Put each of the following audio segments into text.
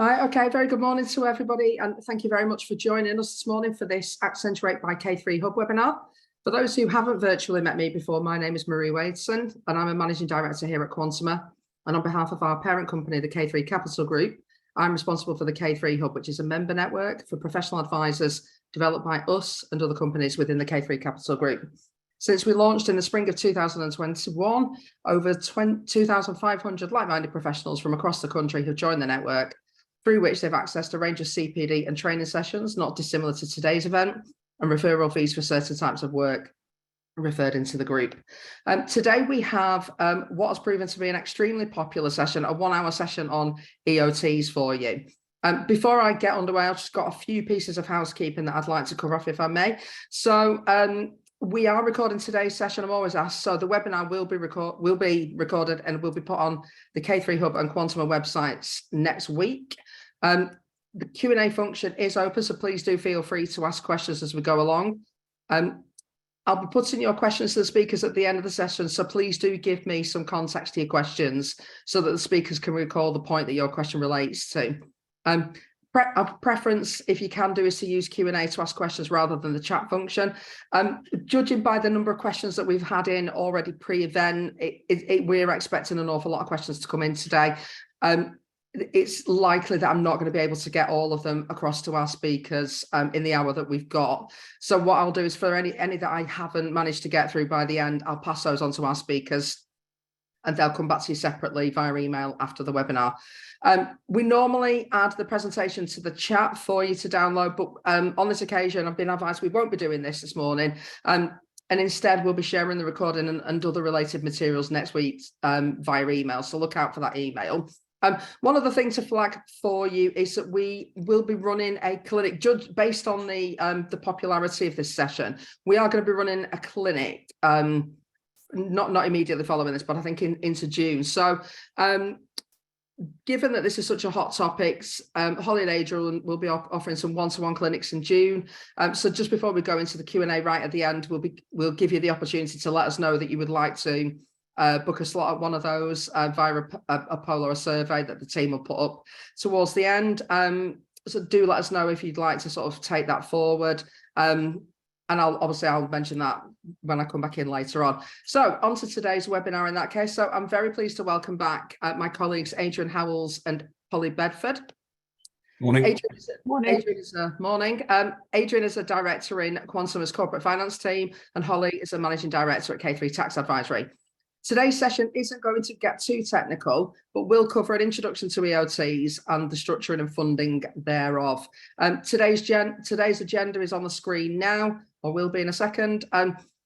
Hi, okay, very good morning to everybody, and thank you very much for joining us this morning for this Accentuate by K3 Hub webinar. For those who haven't virtually met me before, my name is Marie Wadeson, and I'm a Managing Director here at Quantuma. And on behalf of our parent company, the K3 Capital Group, I'm responsible for the K3 Hub, which is a member network for professional advisors developed by us and other companies within the K3 Capital Group. Since we launched in the spring of 2021, over 2,500 like-minded professionals from across the country have joined the network, through which they've accessed a range of CPD and training sessions, not dissimilar to today's event, and referral fees for certain types of work referred into the group. Today we have what has proven to be an extremely popular session, a 1 hour session on EOTs for you. Before I get underway, I've just got a few pieces of housekeeping that I'd like to cover off if I may. So we are recording today's session, I'm always asked, so the webinar will be recorded and will be put on the K3 Hub and Quantuma websites next week. The Q&A function is open, so please do feel free to ask questions as we go along. I'll be putting your questions to the speakers at the end of the session, so please do give me some context to your questions so that the speakers can recall the point that your question relates to. A preference, if you can do, is to use Q&A to ask questions rather than the chat function. Judging by the number of questions that we've had in already pre-event, we're expecting an awful lot of questions to come in today. It's likely that I'm not going to be able to get all of them across to our speakers in the hour that we've got. So what I'll do is for any that I haven't managed to get through by the end, I'll pass those on to our speakers and they'll come back to you separately via email after the webinar. We normally add the presentation to the chat for you to download, but on this occasion, I've been advised we won't be doing this morning. And instead, we'll be sharing the recording and other related materials next week via email. So look out for that email. One other thing to flag for you is that we will be running a clinic based on the popularity of this session. We are going to be running a clinic, not immediately following this, but I think into June. So given that this is such a hot topic, Holly and Adrian will be offering some one-to-one clinics in June. So just before we go into the Q&A right at the end, we'll give you the opportunity to let us know that you would like to book a slot at one of those via a poll or a survey that the team will put up towards the end. So do let us know if you'd like to sort of take that forward. And I'll mention that when I come back in later on. So on to today's webinar in that case. So I'm very pleased to welcome back my colleagues, Adrian Howells and Holly Bedford. Morning. Adrian is a director in Quantuma's corporate finance team, and Holly is a managing director at K3 Tax Advisory. Today's session isn't going to get too technical, but we'll cover an introduction to EOTs and the structuring and funding thereof. Today's agenda is on the screen now, or will be in a second.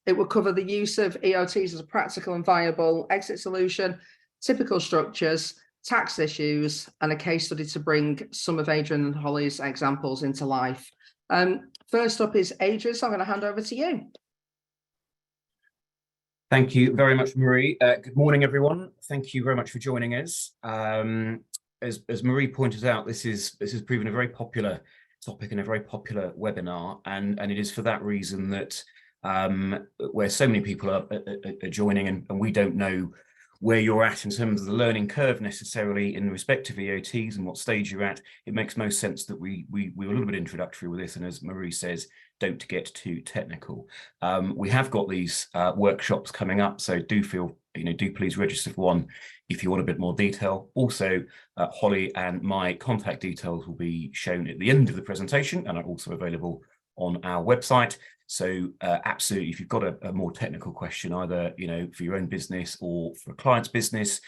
It will cover the use of EOTs as a practical and viable exit solution, typical structures, tax issues, and a case study to bring some of Adrian and Holly's examples into life. First up is Adrian, so I'm going to hand over to you. Thank you very much, Marie. Good morning, everyone. Thank you very much for joining us. As Marie pointed out, this has proven a very popular topic and a very popular webinar, and it is for that reason that where so many people are joining, and we don't know where you're at in terms of the learning curve necessarily in respect of EOTs and what stage you're at, it makes most sense that we were a little bit introductory with this, and as Marie says, don't get too technical. We have got these workshops coming up, so do please register for one if you want a bit more detail. Also, Holly and my contact details will be shown at the end of the presentation and are also available on our website. So absolutely, if you've got a more technical question, either for your own business or for a client's business,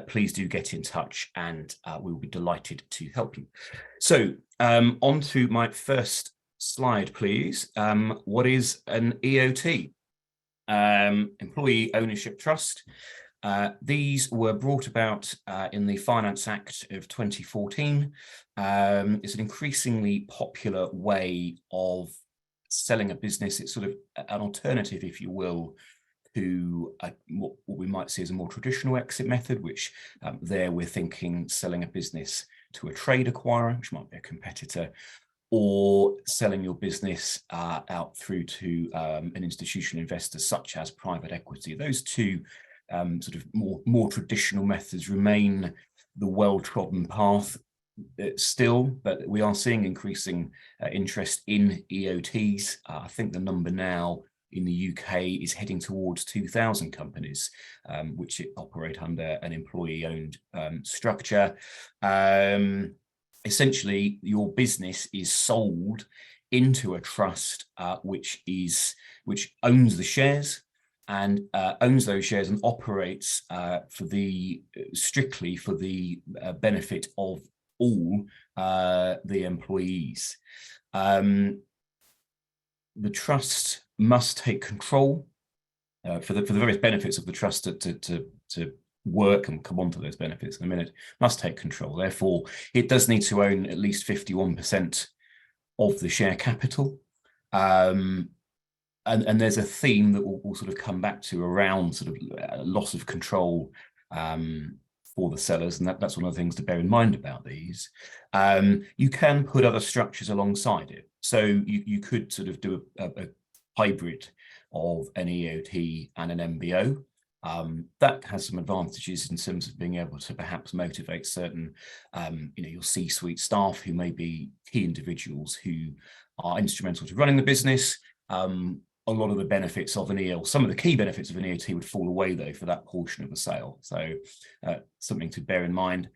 please do get in touch, and we will be delighted to help you. So on to my first slide, please. What is an EOT? Employee Ownership Trust. These were brought about in the Finance Act of 2014. It's an increasingly popular way of selling a business. It's sort of an alternative, if you will, to what we might see as a more traditional exit method, which there we're thinking selling a business to a trade acquirer, which might be a competitor, or selling your business out through to an institutional investor such as private equity. Those two sort of more traditional methods remain the well-trodden path. still, but we are seeing increasing interest in EOTs. I think the number now in the UK is heading towards 2,000 companies, which operate under an employee-owned structure. Essentially, your business is sold into a trust which owns the shares and owns those shares and operates strictly for the benefit of all the employees. The trust must take control for the various benefits of the trust to work, and come on to those benefits in a minute, must take control. Therefore, it does need to own at least 51% of the share capital. And there's a theme that we'll sort of come back to around sort of loss of control for the sellers, and that's one of the things to bear in mind about these. You can put other structures alongside it. So you could sort of do a hybrid of an EOT and an MBO. That has some advantages in terms of being able to perhaps motivate certain, your C-suite staff who may be key individuals who are instrumental to running the business. A lot of the benefits of an EOT, some of the key benefits of an EOT would fall away though for that portion of the sale. So something to bear in mind.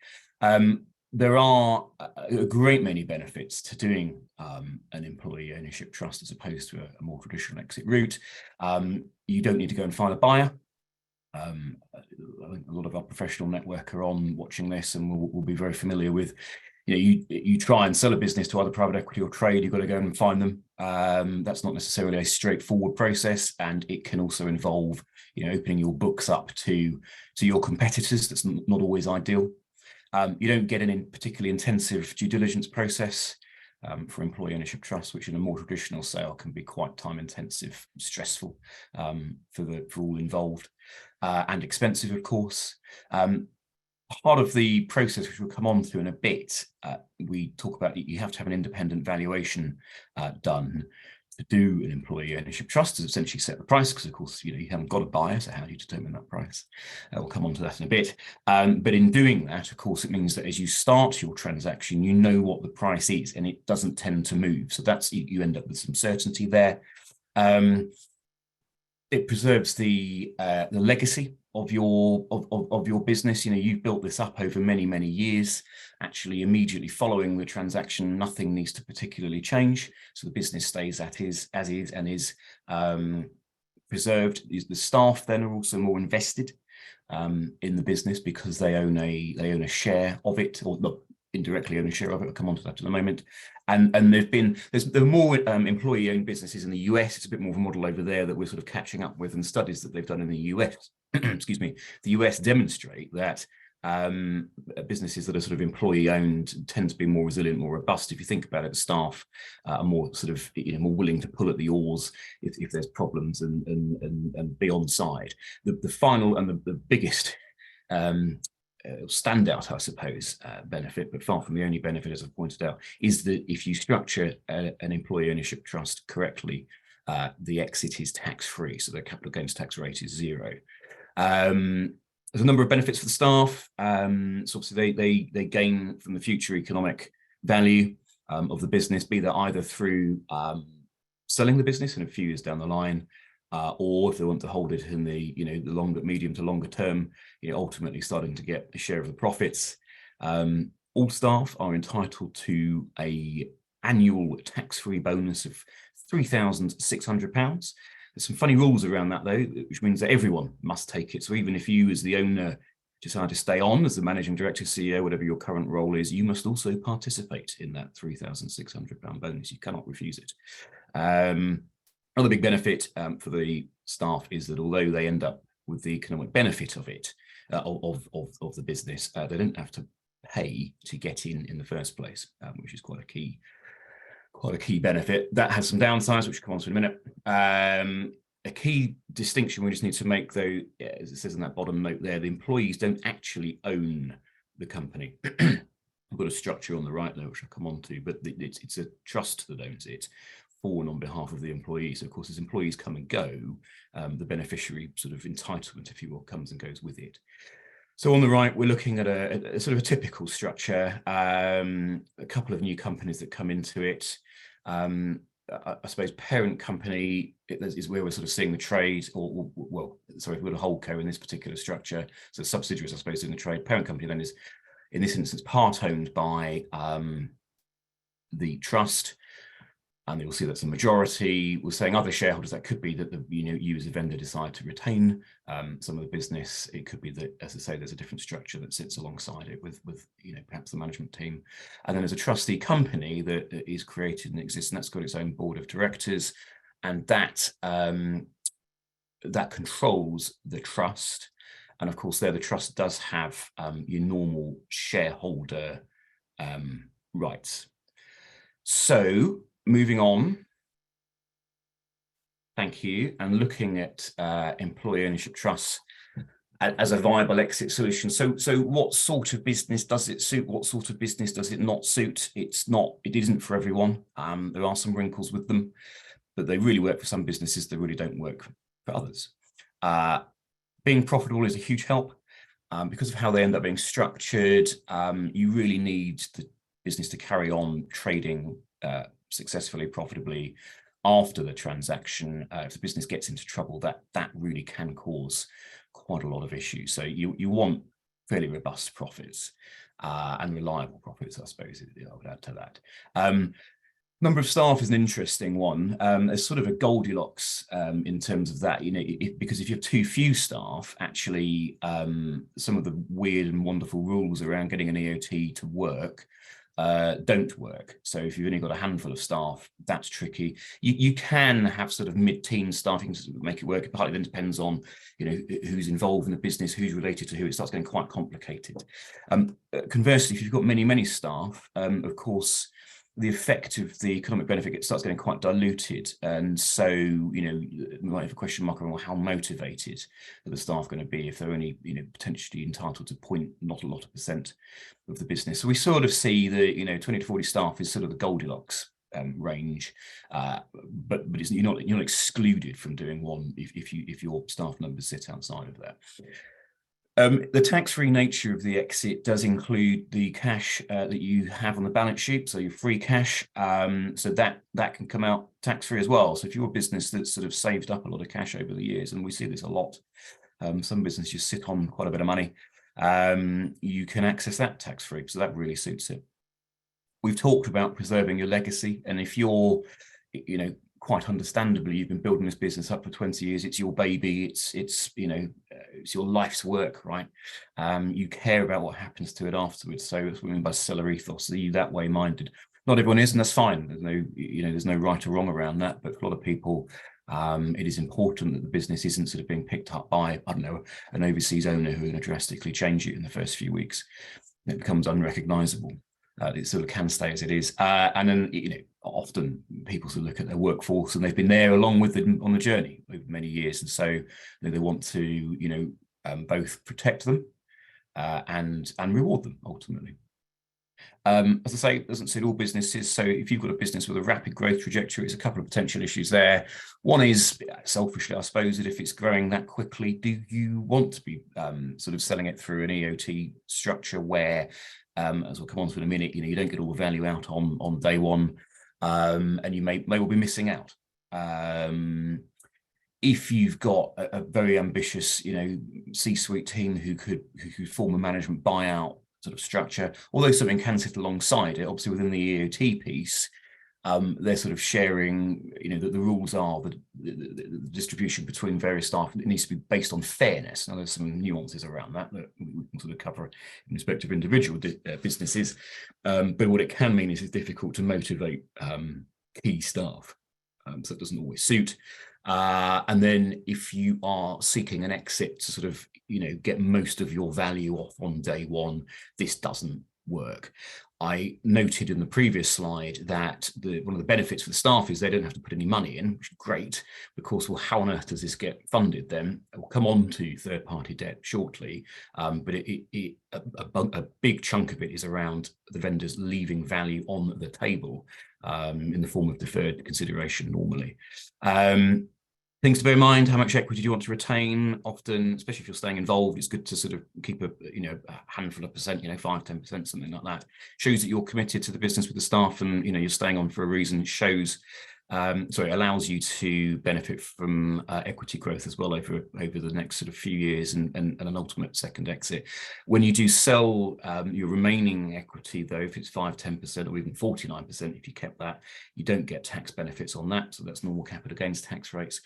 There are a great many benefits to doing an employee ownership trust as opposed to a more traditional exit route. You don't need to go and find a buyer. I think a lot of our professional network are on watching this and will be very familiar with, you try and sell a business to either private equity or trade, you've got to go and find them. That's not necessarily a straightforward process, and it can also involve, opening your books up to your competitors. That's not always ideal. You don't get an particularly intensive due diligence process for employee ownership trusts, which in a more traditional sale can be quite time intensive, stressful for all involved, and expensive, of course. Part of the process, which we'll come on to in a bit, we talk about you have to have an independent valuation done to do an employee ownership trust, to essentially set the price, because of course you haven't got a buyer, so how do you determine that price? We'll come on to that in a bit. But in doing that, of course, it means that as you start your transaction, you know what the price is, and it doesn't tend to move. So that's, you end up with some certainty there. It preserves the legacy of your business. You've built this up over many years. Actually, immediately following the transaction, nothing needs to particularly change, so the business stays as is and is preserved. The staff then are also more invested in the business because they own a share of it, or not indirectly own a share of it. I'll come on to that in a moment. And there are more employee-owned businesses in the US. It's a bit more of a model over there that we're sort of catching up with, and studies that they've done in the US, excuse me, the US demonstrate that businesses that are sort of employee-owned tend to be more resilient, more robust. If you think about it, the staff are more sort of more willing to pull at the oars if there's problems and be on side. The final and the biggest standout, I suppose, benefit, but far from the only benefit, as I've pointed out, is that if you structure an employee ownership trust correctly, the exit is tax-free, so the capital gains tax rate is 0. There's a number of benefits for the staff. So obviously they gain from the future economic value of the business, be that either through selling the business in a few years down the line, or if they want to hold it in the medium to longer term, ultimately starting to get a share of the profits. All staff are entitled to a annual tax-free bonus of £3,600. There's some funny rules around that though, which means that everyone must take it. So even if you as the owner decide to stay on as the managing director, CEO, whatever your current role is, you must also participate in that £3,600 bonus. You cannot refuse it. Another big benefit for the staff is that although they end up with the economic benefit of it, of the business, they don't have to pay to get in the first place, which is quite a key benefit. That has some downsides, which we'll come on to in a minute. A key distinction we just need to make, though, as it says in that bottom note there, the employees don't actually own the company. I've got a structure on the right there, which I'll come on to, but it's a trust that owns it for and on behalf of the employees. Of course, as employees come and go, the beneficiary sort of entitlement, if you will, comes and goes with it. So on the right, we're looking at a sort of a typical structure, a couple of new companies that come into it. I suppose parent company is where we're sort of seeing the trade, or well, sorry, we've got a holdco in this particular structure. So subsidiaries, I suppose, in the trade. Parent company then is, in this instance, part owned by the trust. And you'll see that's a majority. We're saying other shareholders, that could be that you as a vendor decide to retain some of the business. It could be that, as I say, there's a different structure that sits alongside it with perhaps the management team. And then there's a trustee company that is created and exists, and that's got its own board of directors, and that controls the trust. And of course, there the trust does have your normal shareholder rights. So moving on, thank you, and looking at employee ownership trusts as a viable exit solution. So what sort of business does it suit? What sort of business does it not suit? It isn't for everyone. There are some wrinkles with them, but they really work for some businesses. They really don't work for others. Being profitable is a huge help. Because of how they end up being structured, you really need the business to carry on trading successfully, profitably after the transaction. If the business gets into trouble, that really can cause quite a lot of issues. So you want fairly robust profits and reliable profits, I suppose, I would add to that. Number of staff is an interesting one. There's sort of a Goldilocks in terms of that, because if you have too few staff, actually some of the weird and wonderful rules around getting an EOT to work don't work. So if you've only got a handful of staff, that's tricky. You can have sort of mid-teen staff, you can sort of make it work. It partly then depends on who's involved in the business, who's related to who. It starts getting quite complicated. Conversely, if you've got many staff, of course, the effect of the economic benefit starts getting quite diluted. And so, we might have a question mark around how motivated are the staff going to be if they're only, potentially entitled to not a lot of percent of the business. So we sort of see the, 20 to 40 staff is sort of the Goldilocks range, but you're not excluded from doing one if your staff numbers sit outside of that. The tax-free nature of the exit does include the cash that you have on the balance sheet, so your free cash. So that can come out tax-free as well. So if you're a business that's sort of saved up a lot of cash over the years, and we see this a lot, some businesses just sit on quite a bit of money, you can access that tax-free. So that really suits it. We've talked about preserving your legacy, and if you're, quite understandably, you've been building this business up for 20 years. It's your baby. It's your life's work, right? You care about what happens to it afterwards. So that's what we mean by seller ethos. Are you that way minded? Not everyone is, and that's fine. There's no right or wrong around that. But for a lot of people, it is important that the business isn't sort of being picked up by, I don't know, an overseas owner who are going to drastically change it in the first few weeks. It becomes unrecognizable. It sort of can stay as it is. And then, often people sort of look at their workforce and they've been there along with them on the journey over many years. And so they want to, both protect them and reward them ultimately. As I say, it doesn't suit all businesses. So if you've got a business with a rapid growth trajectory, there's a couple of potential issues there. One is, selfishly, I suppose, that if it's growing that quickly, do you want to be sort of selling it through an EOT structure where, as we'll come on to in a minute, you don't get all the value out on day one, and you may well be missing out. If you've got a very ambitious, C-suite team who could form a management buyout sort of structure, although something can sit alongside it, obviously within the EOT piece, they're sort of sharing, the rules are the distribution between various staff. It needs to be based on fairness. Now, there's some nuances around that we can sort of cover in respect of individual businesses. But what it can mean is it's difficult to motivate key staff. So it doesn't always suit. And then if you are seeking an exit to sort of, get most of your value off on day one, this doesn't work. I noted in the previous slide that one of the benefits for the staff is they don't have to put any money in, which is great. Of course, well, how on earth does this get funded then? We'll come on to third-party debt shortly, but a big chunk of it is around the vendors leaving value on the table in the form of deferred consideration normally. Things to bear in mind: how much equity do you want to retain? Often, especially if you're staying involved, it's good to sort of keep a handful of percent, 5-10%, something like that. Shows that you're committed to the business with the staff, and you're staying on for a reason. It shows, allows you to benefit from equity growth as well over the next sort of few years, and an ultimate second exit. When you do sell your remaining equity, though, if it's 5-10% or even 49%, if you kept that, you don't get tax benefits on that. So that's normal capital gains tax rates.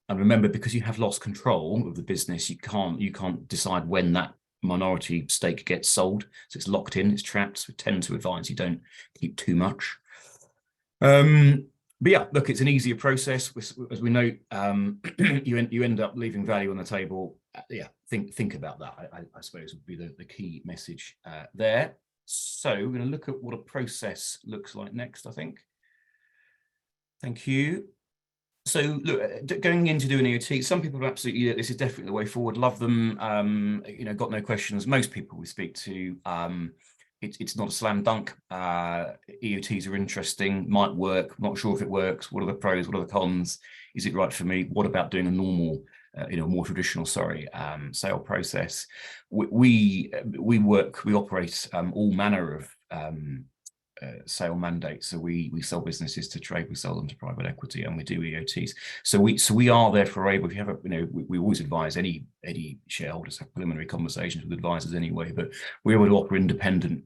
And remember, because you have lost control of the business, you can't decide when that minority stake gets sold. So it's locked in, it's trapped. So we tend to advise you don't keep too much. But yeah, look, it's an easier process. As we know, you end up leaving value on the table. Think about that. I suppose would be the key message there. So we're going to look at what a process looks like next, I think. Thank you. So look, going into doing EOT, some people are absolutely, this is definitely the way forward. Love them. Got no questions. Most people we speak to, it's not a slam dunk. EOTs are interesting, might work, not sure if it works. What are the pros? What are the cons? Is it right for me? What about doing a normal, more traditional, sale process? We operate all manner of sale mandates. So we sell businesses to trade, we sell them to private equity, and we do EOTs. So we are therefore able, if you have we always advise any shareholders have preliminary conversations with advisors anyway, but we're able to offer an independent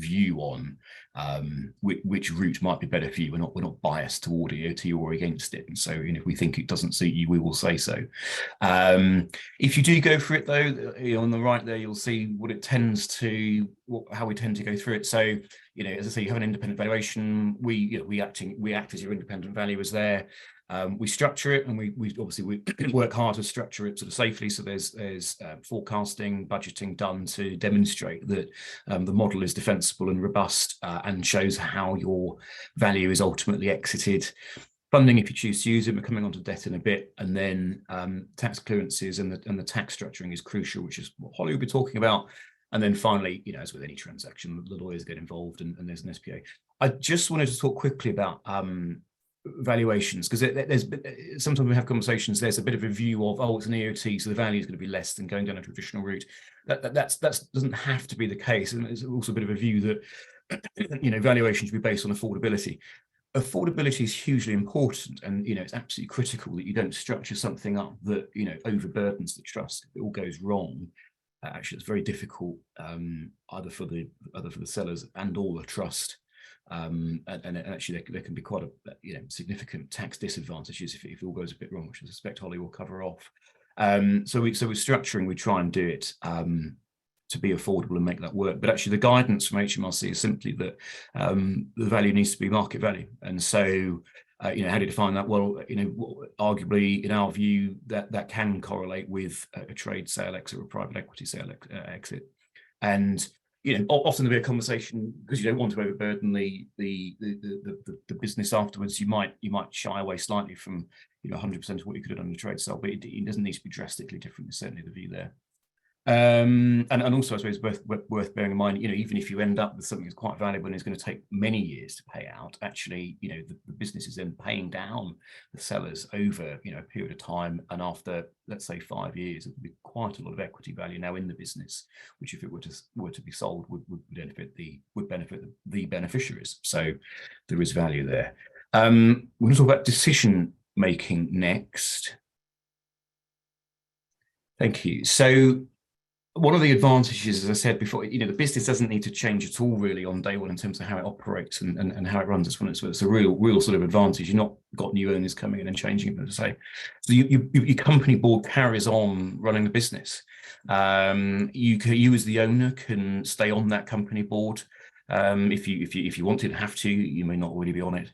view on which route might be better for you. We're not biased toward EOT or against it. And so if we think it doesn't suit you, we will say so. If you do go for it, though, on the right there, you'll see how we tend to go through it. So as I say, you have an independent valuation. We act as your independent valuers there. We structure it, and we obviously work hard to structure it sort of safely. So there's forecasting, budgeting done to demonstrate that the model is defensible and robust, and shows how your value is ultimately exited. Funding, if you choose to use it. We're coming on to debt in a bit, and then tax clearances and the tax structuring is crucial, which is what Holly will be talking about. And then finally, as with any transaction, the lawyers get involved, and there's an SPA. I just wanted to talk quickly about valuations, because there's sometimes we have conversations, there's a bit of a view of, it's an EOT, so the value is going to be less than going down a traditional route. That doesn't have to be the case. And there's also a bit of a view that valuation should be based on affordability. Affordability is hugely important, and it's absolutely critical that you don't structure something up that overburdens the trust. If it all goes wrong, actually it's very difficult, either for the sellers and or the trust. And actually there can be quite a significant tax disadvantages if it all goes a bit wrong, which I suspect Holly will cover off. So with structuring, we try and do it to be affordable and make that work. But actually the guidance from HMRC is simply that the value needs to be market value. And so how do you define that? Well, arguably, in our view, that can correlate with a trade sale exit or a private equity sale exit. And often there'll be a conversation, because you don't want to overburden the business afterwards. You might shy away slightly from 100% of what you could have done in a trade sale, but it doesn't need to be drastically different. Is certainly the view there. And also, I suppose, worth bearing in mind, even if you end up with something that's quite valuable and is going to take many years to pay out, actually, the business is then paying down the sellers over a period of time, and after, let's say, 5 years, it would be quite a lot of equity value now in the business, which, if it were to be sold, would benefit the beneficiaries. So there is value there. We're going to talk about decision making next. Thank you. So one of the advantages, as I said before, the business doesn't need to change at all really on day one in terms of how it operates and how it runs. It's a real sort of advantage. You've not got new owners coming in and changing it, as I say. So your company board carries on running the business. You as the owner can stay on that company board if you want to. Have to. You may not already be on it.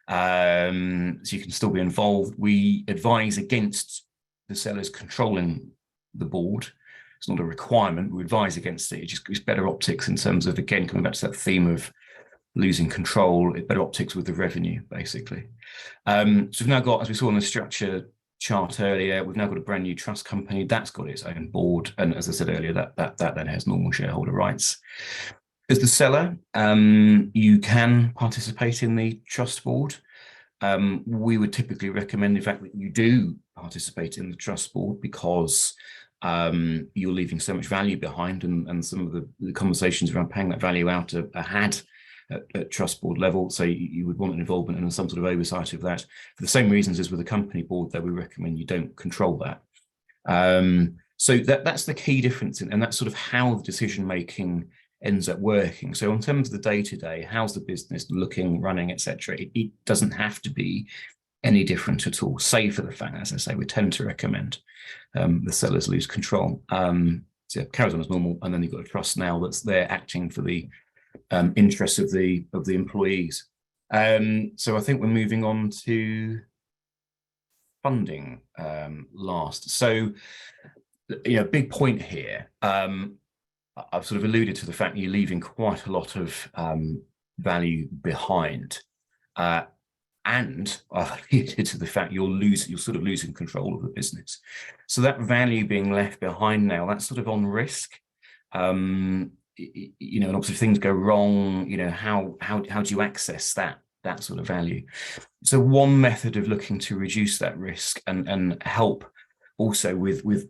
So you can still be involved. We advise against the sellers controlling the board. It's not a requirement. We advise against it. It just gives better optics in terms of, again, coming back to that theme of losing control, better optics with the revenue, basically. So we've now got, as we saw in the structure chart earlier, we've now got a brand new trust company that's got its own board. And as I said earlier, that then has normal shareholder rights. As the seller, you can participate in the trust board. We would typically recommend, in fact, that you do participate in the trust board because you're leaving so much value behind, and some of the conversations around paying that value out are had at trust board level. So you would want an involvement and some sort of oversight of that. For the same reasons as with the company board, though, we recommend you don't control that. So that's the key difference, and that's sort of how the decision making ends up working. So in terms of the day-to-day, how's the business looking, running, etc., it doesn't have to be any different at all, save for the fact, as I say, we tend to recommend the sellers lose control. So it carries on as normal, and then you've got a trust now that's there acting for the interests of the employees. So I think we're moving on to funding last. So, big point here. I've sort of alluded to the fact that you're leaving quite a lot of value behind, and I've alluded to the fact you're sort of losing control of the business. So that value being left behind now, that's sort of on risk. And obviously if things go wrong, how do you access that sort of value? So one method of looking to reduce that risk and help also with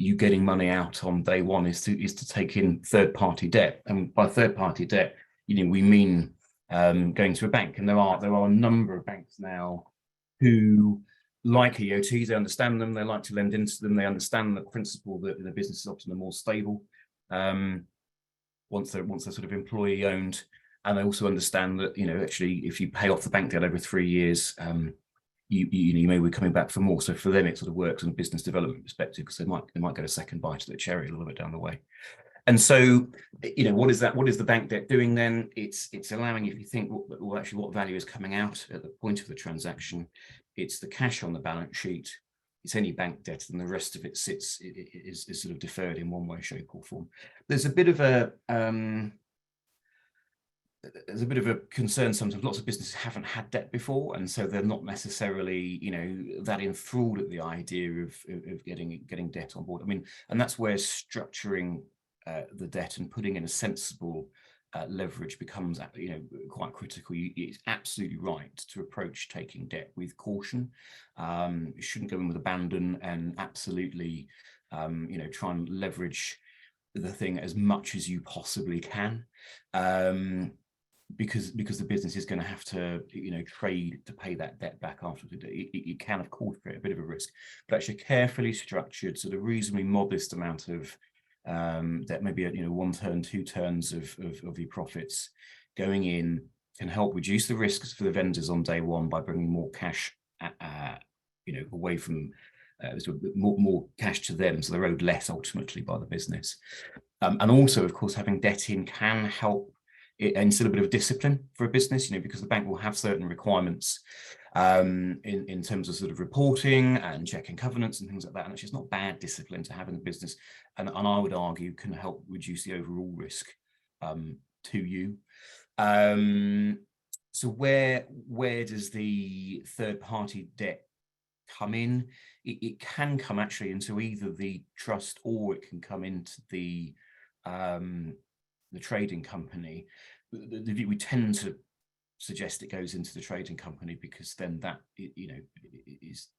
you getting money out on day one is to take in third-party debt. And by third-party debt, we mean going to a bank. And there are a number of banks now who, like EOTs, they understand them, they like to lend into them, they understand the principle that the business is often more stable once they're sort of employee owned, and they also understand that actually if you pay off the bank debt over 3 years, you may be coming back for more. So for them, it sort of works from a business development perspective, because they might get a second bite of the cherry a little bit down the way. And so, what is that? What is the bank debt doing then? It's allowing, if you think, well, actually, what value is coming out at the point of the transaction? It's the cash on the balance sheet. It's any bank debt, and the rest of it is sort of deferred in one way, shape, or form. There's a bit of a concern sometimes. Lots of businesses haven't had debt before, and so they're not necessarily, that enthralled at the idea of getting debt on board. I mean, and that's where structuring the debt and putting in a sensible leverage becomes, quite critical. It's absolutely right to approach taking debt with caution. You shouldn't go in with abandon, and absolutely, try and leverage the thing as much as you possibly can. Because the business is going to have to, trade to pay that debt back afterwards. It can, of course, create a bit of a risk, but actually carefully structured, sort of reasonably modest amount of debt, maybe 1 turn, 2 turns of your profits going in, can help reduce the risks for the vendors on day one by bringing more cash, away from more cash to them, so they're owed less ultimately by the business. And also, of course, having debt in can help instill a bit of discipline for a business, because the bank will have certain requirements in terms of sort of reporting and checking covenants and things like that. And it's just not bad discipline to have in the business, and I would argue can help reduce the overall risk to you. So where does the third-party debt come in? It can come actually into either the trust, or it can come into the trading company. We tend to suggest it goes into the trading company, because then that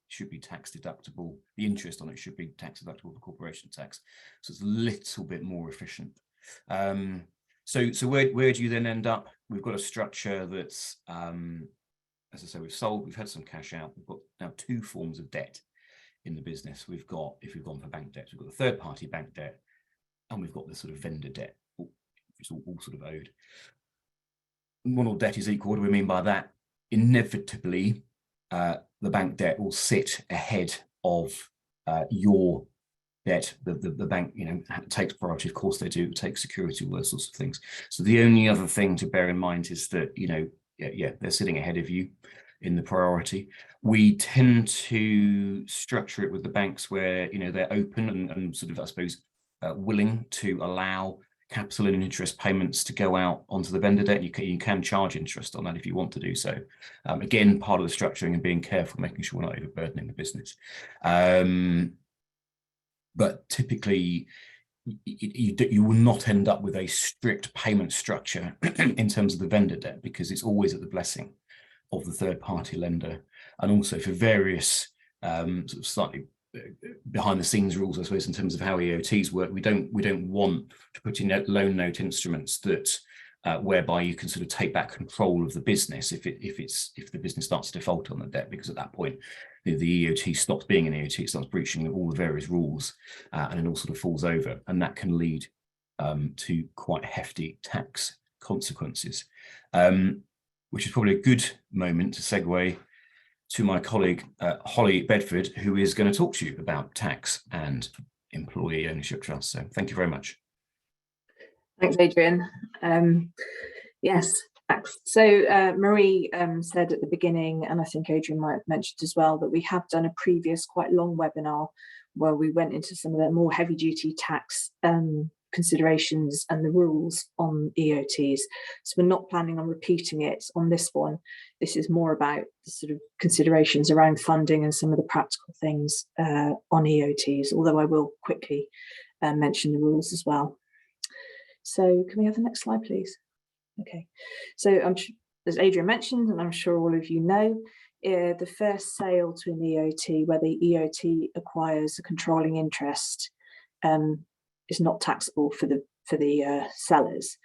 should be tax deductible. The interest on it should be tax deductible for corporation tax, so it's a little bit more efficient. So where do you then end up? We've got a structure that's, as I say, we've had some cash out. We've got now 2 forms of debt in the business. We've got, if we've gone for bank debt, we've got the third-party bank debt, and we've got the sort of vendor debt, it's all sort of owed. When all debt is equal, what do we mean by that? Inevitably, the bank debt will sit ahead of your debt. The bank, takes priority. Of course they do. Take security, all those sorts of things. So the only other thing to bear in mind is that, they're sitting ahead of you in the priority. We tend to structure it with the banks where, they're open and sort of, I suppose, willing to allow capital and interest payments to go out onto the vendor debt. You can charge interest on that if you want to do so. Again, part of the structuring and being careful, making sure we're not overburdening the business. But typically, you will not end up with a strict payment structure in terms of the vendor debt, because it's always at the blessing of the third-party lender. And also for various sort of slightly behind the scenes rules, I suppose, in terms of how EOTs work. We don't want to put in loan note instruments that whereby you can sort of take back control of the business if the business starts to default on the debt, because at that point the EOT stops being an EOT, it starts breaching all the various rules, and it all sort of falls over, and that can lead to quite hefty tax consequences, which is probably a good moment to segue to my colleague Holly Bedford, who is going to talk to you about tax and employee ownership trust. So thank you very much. Thanks, Adrian. Yes, thanks. So Marie said at the beginning, and I think Adrian might have mentioned as well, that we have done a previous quite long webinar where we went into some of the more heavy duty tax considerations and the rules on EOTs. So we're not planning on repeating it on this one. This is more about the sort of considerations around funding and some of the practical things on EOTs, although I will quickly mention the rules as well. So can we have the next slide, please? Okay, so as Adrian mentioned, and I'm sure all of you know, the first sale to an EOT where the EOT acquires a controlling interest is not taxable for the sellers.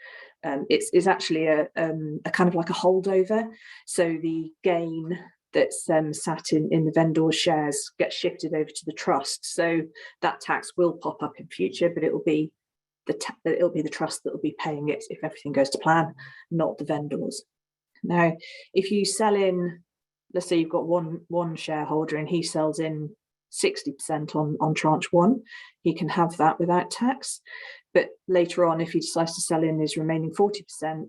It's actually a kind of like a holdover. So the gain that's sat in the vendor's shares gets shifted over to the trust. So that tax will pop up in future, but it will be the trust that will be paying it if everything goes to plan, not the vendors. Now, if you sell in, let's say you've got one shareholder and he sells in 60% on tranche one, he can have that without tax. But later on, if he decides to sell in his remaining 40%,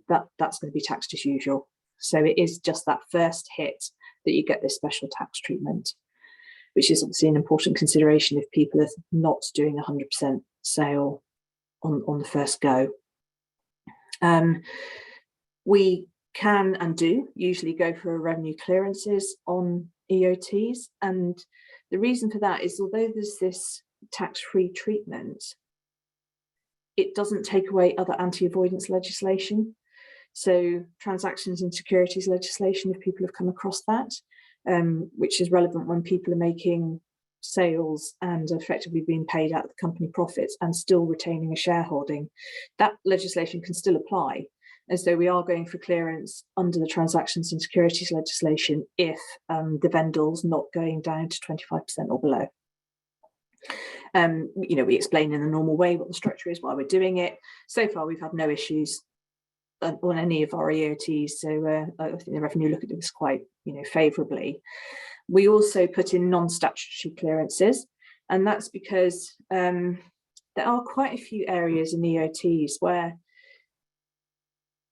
that's going to be taxed as usual. So it is just that first hit that you get this special tax treatment, which is obviously an important consideration if people are not doing 100% sale on the first go. We can and do usually go for revenue clearances on EOTs, and the reason for that is, although there's this tax-free treatment, it doesn't take away other anti-avoidance legislation. So transactions and securities legislation, if people have come across that, which is relevant when people are making sales and effectively being paid out of the company profits and still retaining a shareholding, that legislation can still apply. And so we are going for clearance under the transactions and securities legislation if the vendor's not going down to 25% or below. We explain in the normal way what the structure is, why we're doing it. So far, we've had no issues on any of our EOTs. So I think the revenue look at this quite, favourably. We also put in non-statutory clearances, and that's because there are quite a few areas in EOTs where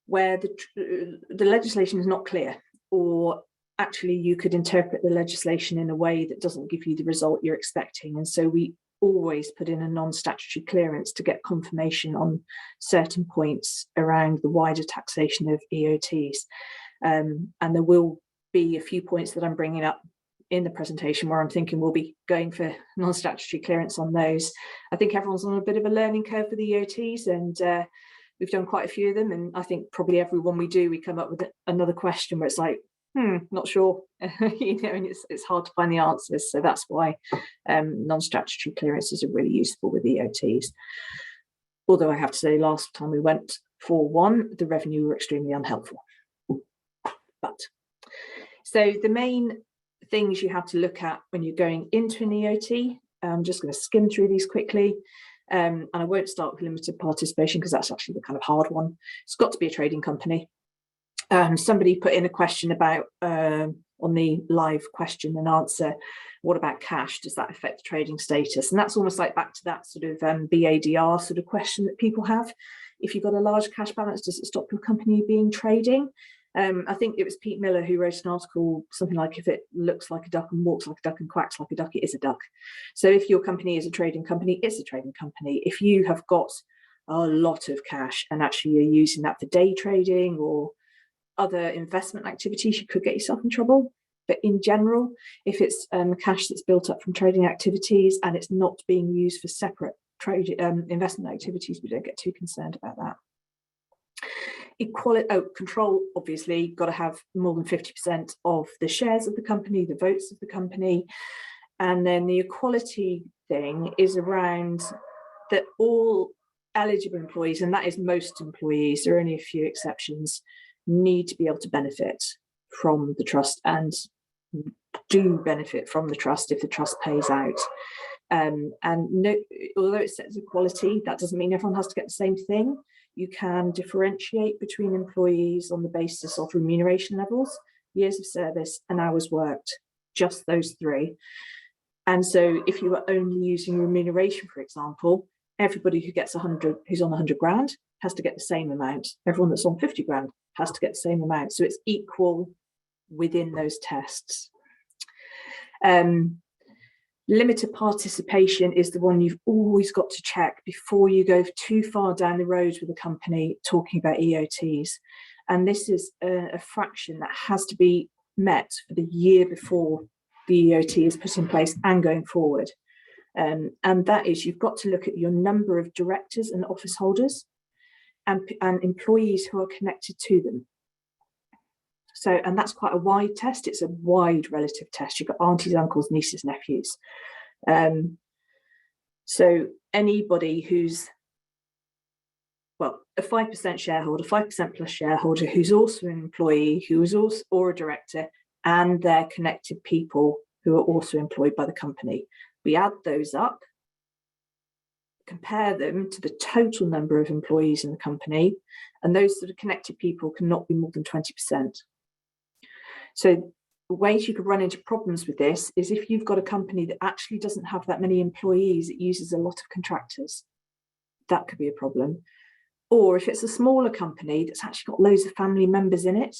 the legislation is not clear, or actually you could interpret the legislation in a way that doesn't give you the result you're expecting. And so we always put in a non-statutory clearance to get confirmation on certain points around the wider taxation of EOTs. And there will be a few points that I'm bringing up in the presentation where I'm thinking we'll be going for non-statutory clearance on those. I think everyone's on a bit of a learning curve for the EOTs, and we've done quite a few of them, and I think probably every one we do, we come up with another question where it's like, not sure, and it's hard to find the answers. So that's why non-statutory clearances are really useful with EOTs. Although I have to say, last time we went for one, the revenue were extremely unhelpful. But so the main things you have to look at when you're going into an EOT, I'm just going to skim through these quickly. And I won't start with limited participation because that's actually the kind of hard one. It's got to be a trading company. Somebody put in a question about on the live question and answer, what about cash? Does that affect the trading status? And that's almost like back to that sort of BADR sort of question that people have. If you've got a large cash balance, does it stop your company being trading? I think it was Pete Miller who wrote an article, something like, if it looks like a duck and walks like a duck and quacks like a duck, it is a duck. So if your company is a trading company, it's a trading company. If you have got a lot of cash and actually you're using that for day trading or other investment activities, you could get yourself in trouble. But in general, if it's cash that's built up from trading activities and it's not being used for separate trade investment activities, we don't get too concerned about that. Control, obviously, got to have more than 50% of the shares of the company, the votes of the company. And then the equality thing is around that all eligible employees, and that is most employees, there are only a few exceptions, need to be able to benefit from the trust and do benefit from the trust if the trust pays out. And no, although it says equality, that doesn't mean everyone has to get the same thing. You can differentiate between employees on the basis of remuneration levels, years of service, and hours worked, just those three. And so if you are only using remuneration, for example, everybody who gets 100, who's on 100 grand has to get the same amount. Everyone that's on 50 grand has to get the same amount. So it's equal within those tests. Limited participation is the one you've always got to check before you go too far down the road with a company talking about EOTs. And this is a fraction that has to be met for the year before the EOT is put in place and going forward. And that is, you've got to look at your number of directors and office holders and employees who are connected to them. So, and that's quite a wide test. It's a wide relative test. You've got aunties, uncles, nieces, nephews. So anybody who's, well, a 5% shareholder, 5% plus shareholder, who's also an employee, who is also, or a director, and they're connected people who are also employed by the company. We add those up, compare them to the total number of employees in the company, and those sort of connected people cannot be more than 20%. So the ways you could run into problems with this is if you've got a company that actually doesn't have that many employees, it uses a lot of contractors. That could be a problem. Or if it's a smaller company that's actually got loads of family members in it,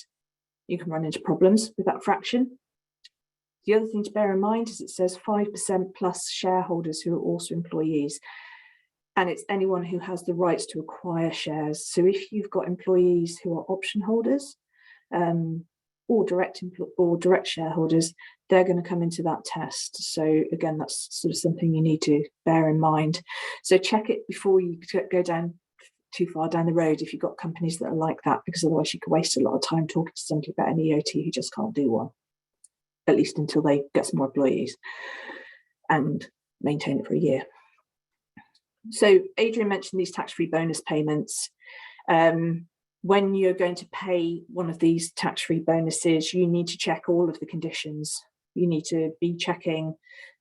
you can run into problems with that fraction. The other thing to bear in mind is it says 5% plus shareholders who are also employees. And it's anyone who has the rights to acquire shares. So if you've got employees who are option holders, or direct shareholders, they're going to come into that test. So again, that's sort of something you need to bear in mind. So check it before you go down too far down the road if you've got companies that are like that, because otherwise you could waste a lot of time talking to somebody about an EOT who just can't do one, at least until they get some more employees and maintain it for a year. So Adrian mentioned these tax-free bonus payments. When you're going to pay one of these tax-free bonuses, you need to check all of the conditions. You need to be checking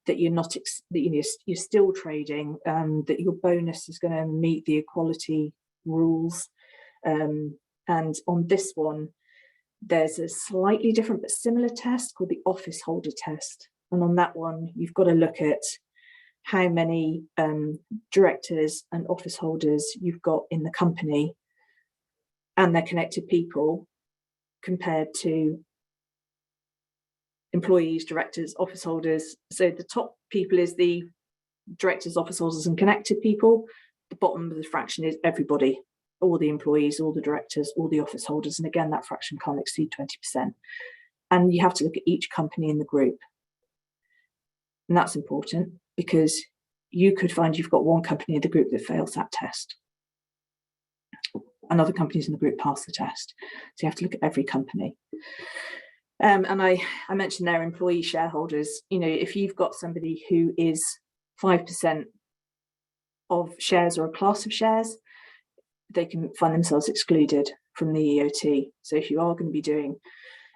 that you're not, you're still trading, that your bonus is going to meet the equality rules. And on this one, there's a slightly different but similar test called the office holder test. And on that one, you've got to look at how many directors and office holders you've got in the company and their connected people compared to employees, directors, office holders. So the top people is the directors, office holders and connected people. The bottom of the fraction is everybody, all the employees, all the directors, all the office holders. And again, that fraction can't exceed 20%. And you have to look at each company in the group. And that's important because you could find you've got one company in the group that fails that test. And other companies in the group pass the test. So you have to look at every company. And I mentioned their employee shareholders. You know, if you've got somebody who is 5% of shares or a class of shares, they can find themselves excluded from the EOT. So if you are going to be doing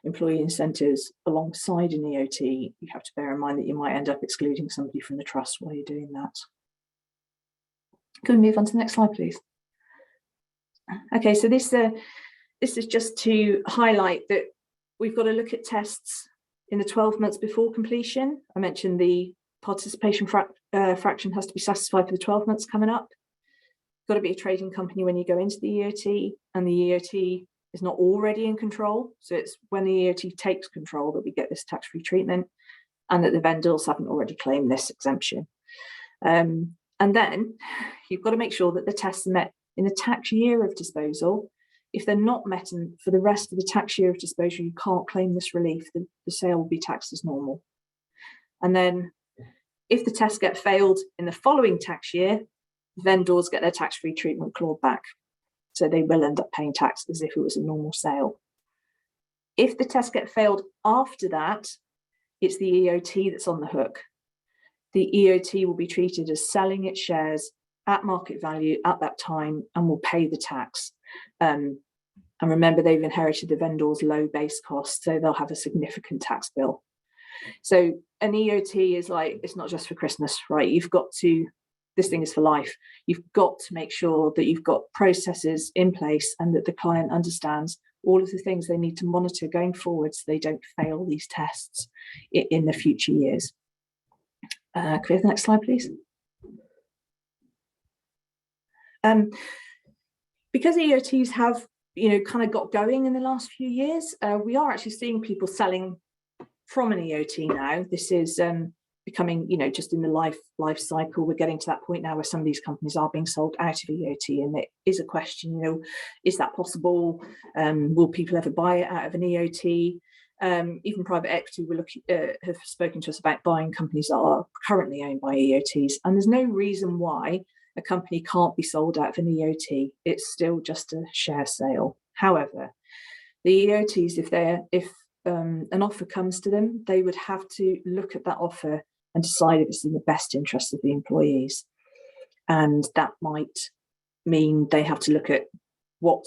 employee incentives alongside an EOT, you have to bear in mind that you might end up excluding somebody from the trust while you're doing that. Can we move on to the next slide, please? Okay, so this is just to highlight that we've got to look at tests in the 12 months before completion. I mentioned the participation fraction has to be satisfied for the 12 months coming up. Got to be a trading company when you go into the EOT, and the EOT is not already in control. So it's when the EOT takes control that we get this tax-free treatment, and that the vendors haven't already claimed this exemption. And then you've got to make sure that the tests are met in the tax year of disposal. If they're not met for the rest of the tax year of disposal, you can't claim this relief. The sale will be taxed as normal. And then if the tests get failed in the following tax year, vendors get their tax-free treatment clawed back. So they will end up paying tax as if it was a normal sale. If the tests get failed after that, it's the EOT that's on the hook. the EOT will be treated as selling its shares at market value at that time and will pay the tax. And remember, they've inherited the vendor's low base cost, so they'll have a significant tax bill. So an EOT is like, it's not just for Christmas, right? You've got to, this thing is for life. You've got to make sure that you've got processes in place and that the client understands all of the things they need to monitor going forward so they don't fail these tests in the future years. Can we have the next slide, please? Because EOTs have, kind of got going in the last few years, we are actually seeing people selling from an EOT now. This is becoming, just in the life cycle. We're getting to that point now where some of these companies are being sold out of EOT, and it is a question, is that possible? Will people ever buy it out of an EOT? Even private equity have spoken to us about buying companies that are currently owned by EOTs, and there's no reason why a company can't be sold out of an EOT. It's still just a share sale. However, the EOTs, if an offer comes to them, they would have to look at that offer and decide if it's in the best interest of the employees. And that might mean they have to look at what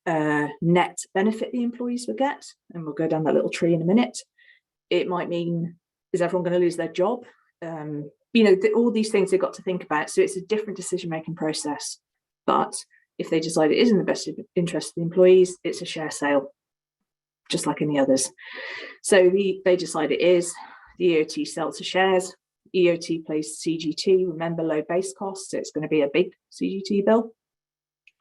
net benefit the employees will get, and we'll go down that little tree in a minute. It might mean, is everyone going to lose their job? All these things they've got to think about. So it's a different decision-making process. But if they decide it is in the best interest of the employees, it's a share sale, just like any others. So they decide it is, the EOT sells the shares, EOT pays CGT, remember low base costs, so it's going to be a big CGT bill.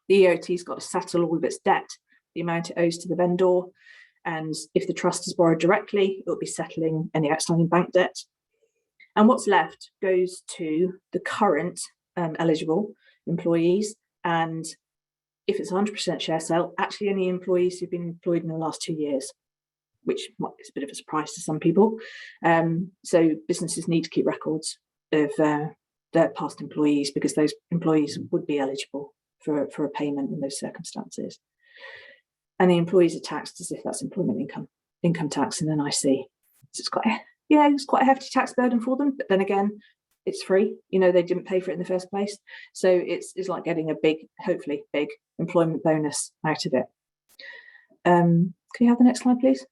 The EOT's got to settle all of its debt, the amount it owes to the vendor, and if the trust is borrowed directly, it'll be settling any outstanding bank debt. And what's left goes to the current eligible employees, and if it's 100% share sale, actually any employees who've been employed in the last 2 years, which is a bit of a surprise to some people. So businesses need to keep records of their past employees, because those employees would be eligible for a payment in those circumstances. And the employees are taxed as if that's employment income tax and an IC. So it's quite a hefty tax burden for them, but then again, it's free. They didn't pay for it in the first place. So it's like getting a hopefully big employment bonus out of it. Can you have the next slide, please?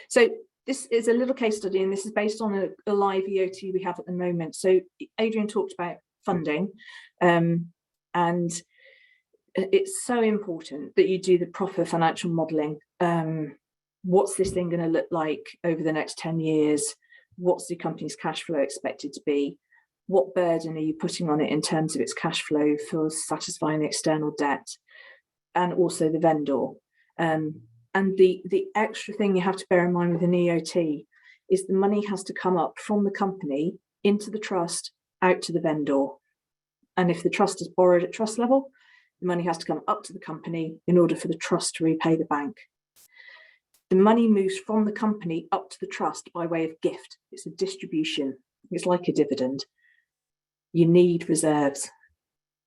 So this is a little case study, and this is based on a live EOT we have at the moment. So Adrian talked about funding, and it's so important that you do the proper financial modelling. What's this thing going to look like over the next 10 years? What's the company's cash flow expected to be? What burden are you putting on it in terms of its cash flow for satisfying the external debt and also the vendor? And the extra thing you have to bear in mind with an EOT is the money has to come up from the company into the trust, out to the vendor. And if the trust is borrowed at trust level, the money has to come up to the company in order for the trust to repay the bank. The money moves from the company up to the trust by way of gift. It's a distribution. It's like a dividend. You need reserves.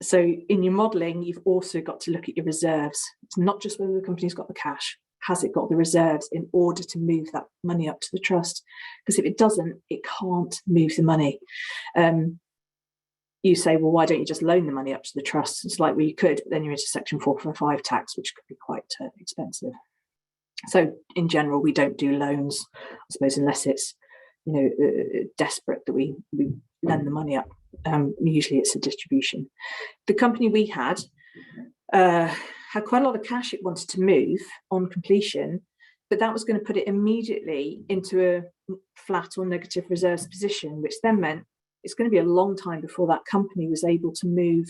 So in your modelling, you've also got to look at your reserves. It's not just whether the company's got the cash. Has it got the reserves in order to move that money up to the trust? Because if it doesn't, it can't move the money. You say, well, why don't you just loan the money up to the trust? It's like, well, you could, but then you're into Section 445 tax, which could be quite expensive. So in general, we don't do loans, I suppose, unless it's desperate that we lend the money up. Usually it's a distribution. The company we had quite a lot of cash it wanted to move on completion, but that was going to put it immediately into a flat or negative reserves position, which then meant it's going to be a long time before that company was able to move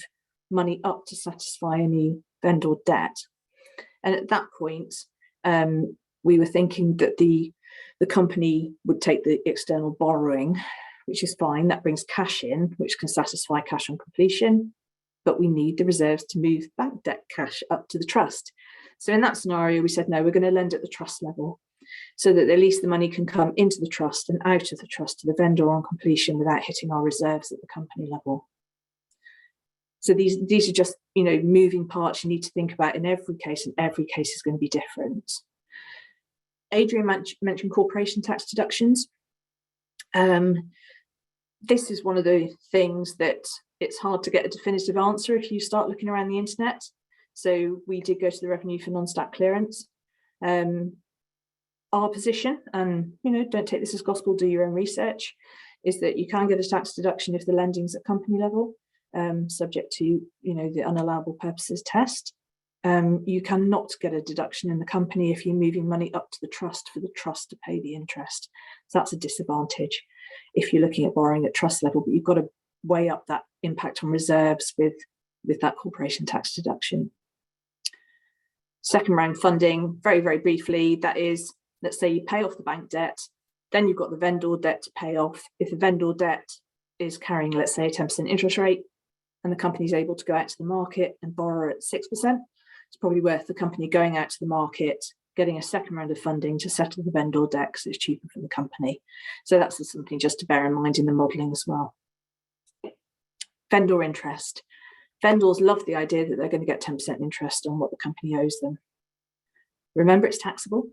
money up to satisfy any vendor debt. And at that point, we were thinking that the company would take the external borrowing, which is fine. That brings cash in, which can satisfy cash on completion. But we need the reserves to move bank debt cash up to the trust. So in that scenario, we said, no, we're going to lend at the trust level so that at least the money can come into the trust and out of the trust to the vendor on completion without hitting our reserves at the company level. So these are just, moving parts you need to think about in every case, and every case is going to be different. Adrian mentioned corporation tax deductions. This is one of the things that it's hard to get a definitive answer if you start looking around the internet. So we did go to the revenue for non-stat clearance. Our position, and don't take this as gospel, do your own research, is that you can get a tax deduction if the lending's at company level, subject to the unallowable purposes test. You cannot get a deduction in the company if you're moving money up to the trust for the trust to pay the interest. So that's a disadvantage if you're looking at borrowing at trust level, but you've got to weigh up that impact on reserves with that corporation tax deduction. Second round funding, very, very briefly, that is, let's say you pay off the bank debt, then you've got the vendor debt to pay off. If the vendor debt is carrying, let's say, a 10% interest rate, and the company is able to go out to the market and borrow at 6%, it's probably worth the company going out to the market, getting a second round of funding to settle the vendor debt because it's cheaper for the company. So that's something just to bear in mind in the modelling as well. Vendor interest. Vendors love the idea that they're going to get 10% interest on what the company owes them. Remember, it's taxable.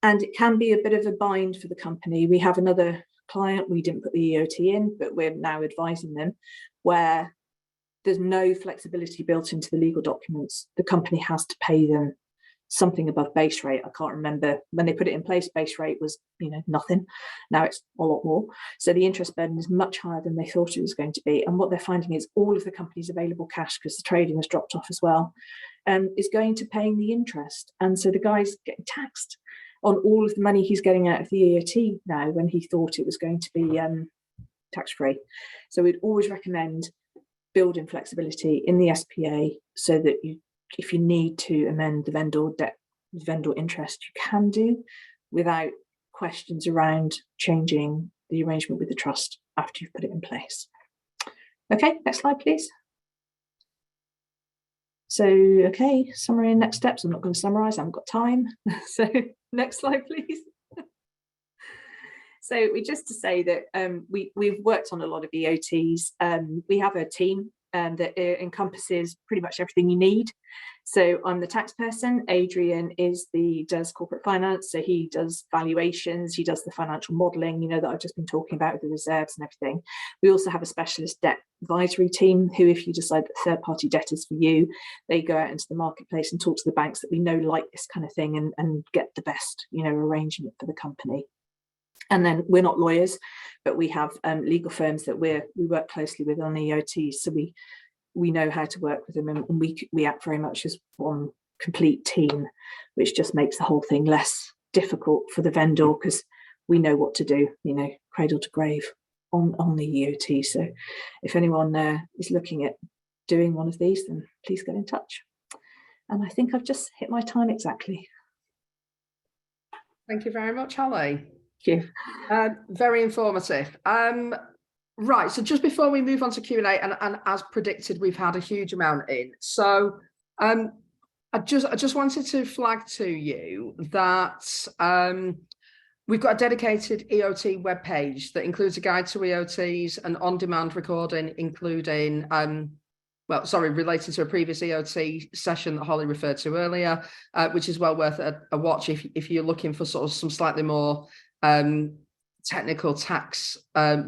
And it can be a bit of a bind for the company. We have another client, we didn't put the EOT in, but we're now advising them, where there's no flexibility built into the legal documents. The company has to pay them something above base rate. I can't remember when they put it in place, base rate was nothing. Now it's a lot more. So the interest burden is much higher than they thought it was going to be. And what they're finding is all of the company's available cash, because the trading has dropped off as well, is going to paying the interest. And so the guy's getting taxed on all of the money he's getting out of the EOT now, when he thought it was going to be tax-free. So we'd always recommend building flexibility in the SPA so that if you need to amend the vendor debt, vendor interest, you can do without questions around changing the arrangement with the trust after you've put it in place. Okay, next slide, please. So, okay, summary and next steps. I'm not going to summarize, I haven't got time. So next slide, please. So just to say that we've worked on a lot of EOTs. We have a team that encompasses pretty much everything you need. So I'm the tax person. Adrian does corporate finance. So he does valuations. He does the financial modelling, that I've just been talking about with the reserves and everything. We also have a specialist debt advisory team who, if you decide that third-party debt is for you, they go out into the marketplace and talk to the banks that we know like this kind of thing and get the best, arrangement for the company. And then we're not lawyers, but we have legal firms that we work closely with on EOTs. So we know how to work with them, and we act very much as one complete team, which just makes the whole thing less difficult for the vendor because we know what to do, cradle to grave on the EOT. So if anyone is looking at doing one of these, then please get in touch. And I think I've just hit my time exactly. Thank you very much, Holly. Thank you. Very informative. Right, so just before we move on to Q&A, and as predicted, we've had a huge amount in. So I just wanted to flag to you that we've got a dedicated EOT webpage that includes a guide to EOTs, an on-demand recording, including relating to a previous EOT session that Holly referred to earlier, which is well worth a watch if you're looking for sort of some slightly more technical tax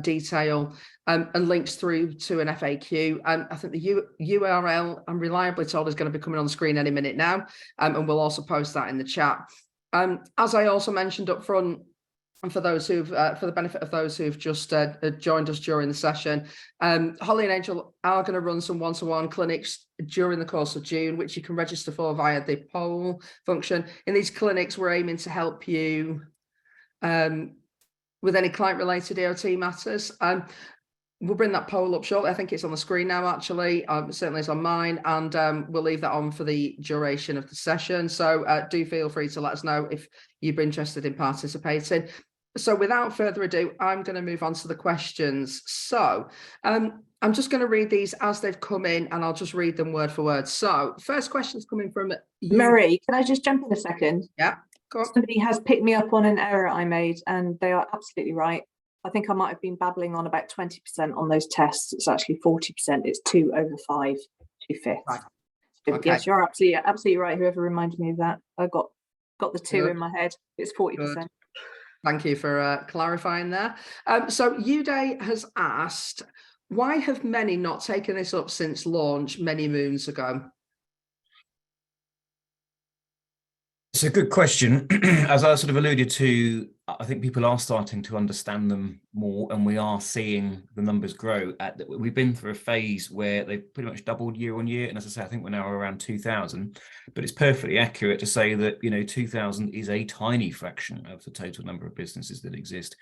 detail, and links through to an FAQ. I think the URL, I'm reliably told, is going to be coming on the screen any minute now, and we'll also post that in the chat. As I also mentioned up front, and for those who've, for the benefit of those who've just joined us during the session, Holly and Angel are going to run some one-to-one clinics during the course of June, which you can register for via the poll function. In these clinics, we're aiming to help you with any client-related EOT matters. We'll bring that poll up shortly. I think it's on the screen now, actually. Certainly it's on mine, and we'll leave that on for the duration of the session. So do feel free to let us know if you're interested in participating. So without further ado, I'm going to move on to the questions. So I'm just going to read these as they've come in, and I'll just read them word for word. So first question is coming from Marie. Can I just jump in a second? Yeah. Somebody has picked me up on an error I made, and they are absolutely right. I think I might have been babbling on about 20% on those tests. It's actually 40%. It's 2 over 5 2/5. Right. Okay. Yes, you're absolutely right. Whoever reminded me of that, I got the 2 in my head. It's 40%. Thank you for clarifying there. So Uday has asked, why have many not taken this up since launch many moons ago? It's a good question. As I sort of alluded to, I think people are starting to understand them more, and we are seeing the numbers grow. We've been through a phase where they've pretty much doubled year on year, and as I say, I think we're now around 2,000. But it's perfectly accurate to say that 2,000 is a tiny fraction of the total number of businesses that exist.